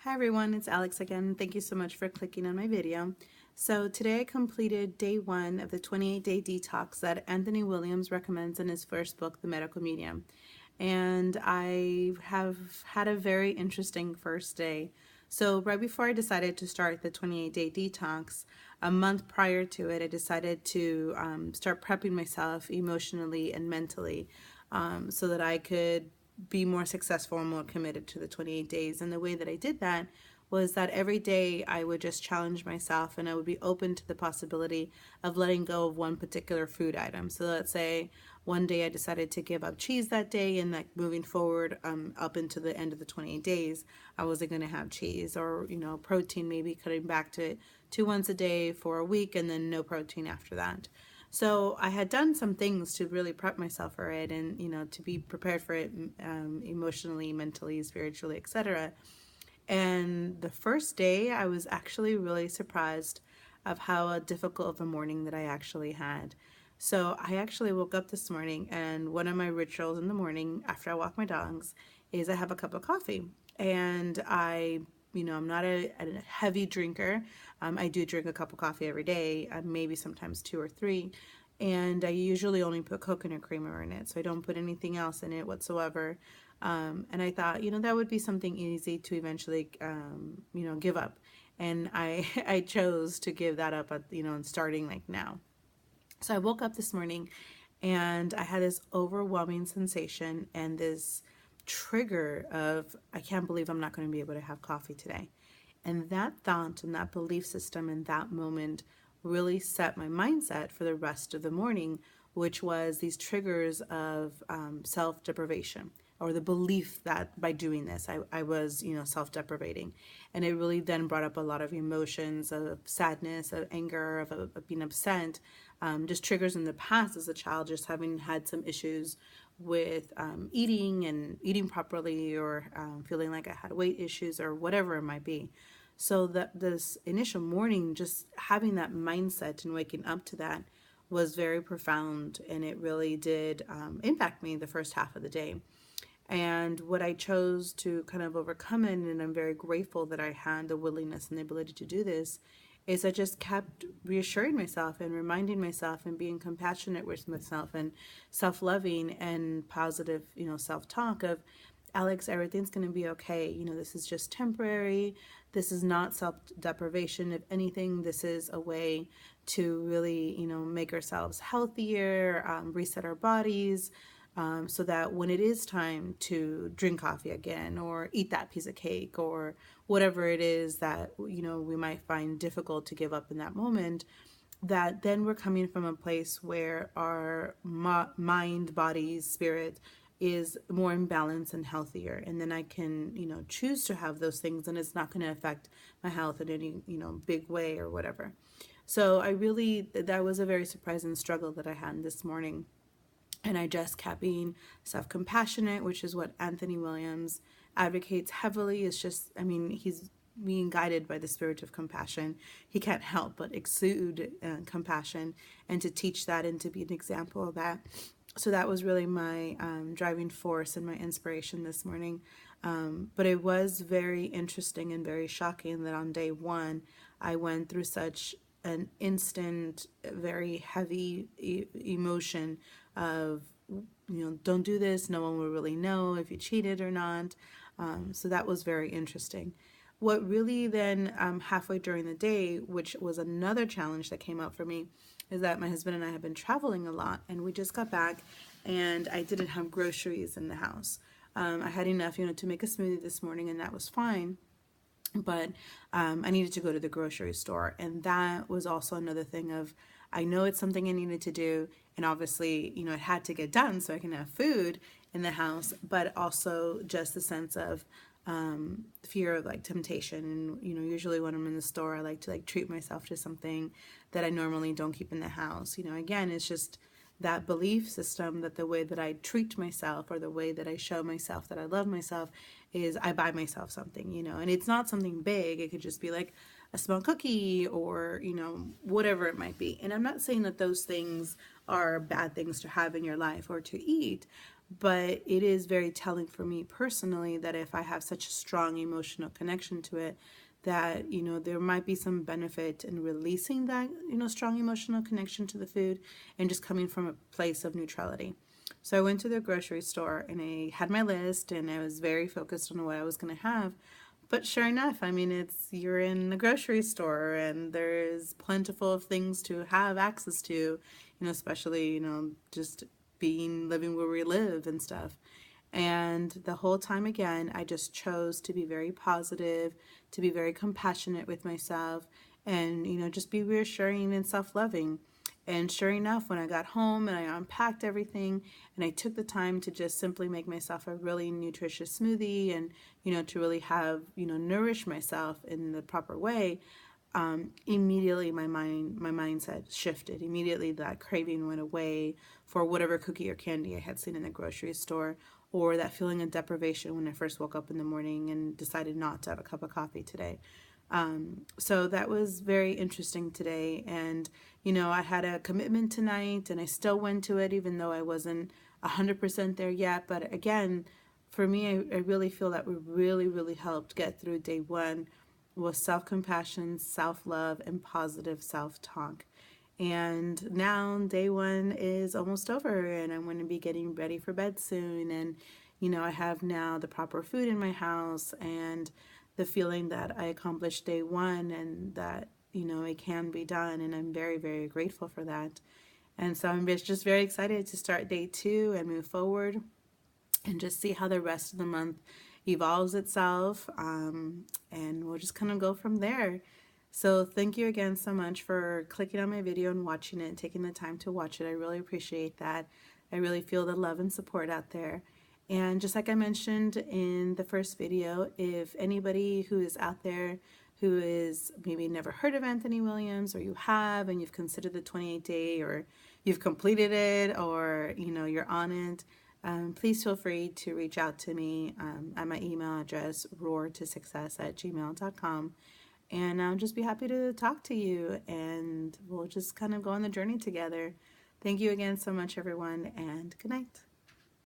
Hi everyone, it's Alex again. Thank you so much for clicking on my video. So today I completed day 1 of the 28-day detox that Anthony Williams recommends in his first book, The Medical Medium. And I have had a very interesting first day. So right before I decided to start the 28-day detox, a month prior to it, I decided to start prepping myself emotionally and mentally so that I could be more successful and more committed to the 28 days. And the way that I did that was that every day I would just challenge myself and I would be open to the possibility of letting go of one particular food item. So let's say one day I decided to give up cheese that day, and like moving forward up into the end of the 28 days, I wasn't going to have cheese, or protein, maybe cutting back to 2 once a day for a week and then no protein after that. So I had done some things to really prep myself for it, and to be prepared for it emotionally, mentally, spiritually, etc. And the first day, I was actually really surprised of how difficult of a morning that I actually had. So I actually woke up this morning, and one of my rituals in the morning after I walk my dogs is I have a cup of coffee. And I'm not a heavy drinker. I do drink a cup of coffee every day, maybe sometimes two or three. And I usually only put coconut creamer in it, so I don't put anything else in it whatsoever. And I thought, that would be something easy to eventually, give up. And I, I chose to give that up starting like now. So I woke up this morning and I had this overwhelming sensation and this trigger of, I can't believe I'm not going to be able to have coffee today. And that thought and that belief system in that moment really set my mindset for the rest of the morning, which was these triggers of self deprivation, or the belief that by doing this I was self deprivating. And it really then brought up a lot of emotions of sadness, of anger, of being upset, just triggers in the past as a child, just having had some issues with eating and eating properly, or feeling like I had weight issues or whatever it might be. So that this initial morning, just having that mindset and waking up to that was very profound, and it really did impact me the first half of the day. And what I chose to kind of overcome it, and I'm very grateful that I had the willingness and the ability to do this, is I just kept reassuring myself and reminding myself and being compassionate with myself and self-loving and positive, self-talk of, Alex, everything's going to be okay. This is just temporary. This is not self-deprivation. If anything, this is a way to really, make ourselves healthier, reset our bodies, so that when it is time to drink coffee again or eat that piece of cake or whatever it is that we might find difficult to give up in that moment, that then we're coming from a place where our mind, body, spirit is more in balance and healthier, and then I can choose to have those things, and it's not going to affect my health in any big way or whatever. So that was a very surprising struggle that I had this morning. And I just kept being self-compassionate, which is what Anthony Williams advocates heavily. It's just, he's being guided by the spirit of compassion. He can't help but exude compassion, and to teach that and to be an example of that. So that was really my driving force and my inspiration this morning. But it was very interesting and very shocking that on day 1, I went through such an instant, very heavy emotion of, don't do this. No one will really know if you cheated or not. So that was very interesting. What really then, halfway during the day, which was another challenge that came up for me, is that my husband and I have been traveling a lot, and we just got back, and I didn't have groceries in the house. I had enough, to make a smoothie this morning, and that was fine. But I needed to go to the grocery store, and that was also another thing of, I know it's something I needed to do, and obviously, it had to get done so I can have food in the house, but also just the sense of fear of like temptation. And usually when I'm in the store, I like to treat myself to something that I normally don't keep in the house. Again, it's just that belief system that the way that I treat myself, or the way that I show myself that I love myself, is I buy myself something, and it's not something big. It could just be like a small cookie, or whatever it might be. And I'm not saying that those things are bad things to have in your life or to eat, But it is very telling for me personally that if I have such a strong emotional connection to it, that, there might be some benefit in releasing that, strong emotional connection to the food and just coming from a place of neutrality. So I went to the grocery store and I had my list and I was very focused on what I was going to have. But sure enough, I mean, you're in the grocery store and there's plentiful of things to have access to, especially, just living where we live and stuff. And the whole time again, I just chose to be very positive, to be very compassionate with myself, and, just be reassuring and self loving. And sure enough, when I got home and I unpacked everything and I took the time to just simply make myself a really nutritious smoothie and, to really have, nourish myself in the proper way, immediately my mindset shifted. Immediately that craving went away for whatever cookie or candy I had seen in the grocery store, or that feeling of deprivation when I first woke up in the morning and decided not to have a cup of coffee today. So that was very interesting today. And, I had a commitment tonight and I still went to it even though I wasn't 100% there yet. But again, for me, I really feel that we really, really helped get through day one with self-compassion, self-love, and positive self-talk. And now day one is almost over and I'm going to be getting ready for bed soon. And, I have now the proper food in my house and the feeling that I accomplished day one and that, it can be done. And I'm very, very grateful for that. And so I'm just very excited to start day two and move forward and just see how the rest of the month evolves itself. And we'll just kind of go from there. So thank you again so much for clicking on my video and watching it and taking the time to watch it. I really appreciate that. I really feel the love and support out there. And just like I mentioned in the first video, if anybody who is out there who is maybe never heard of Anthony Williams, or you have and you've considered the 28-day, or you've completed it, or you're on it, please feel free to reach out to me at my email address, roartosuccess@gmail.com. And I'll just be happy to talk to you and we'll just kind of go on the journey together. Thank you again so much, everyone, and good night.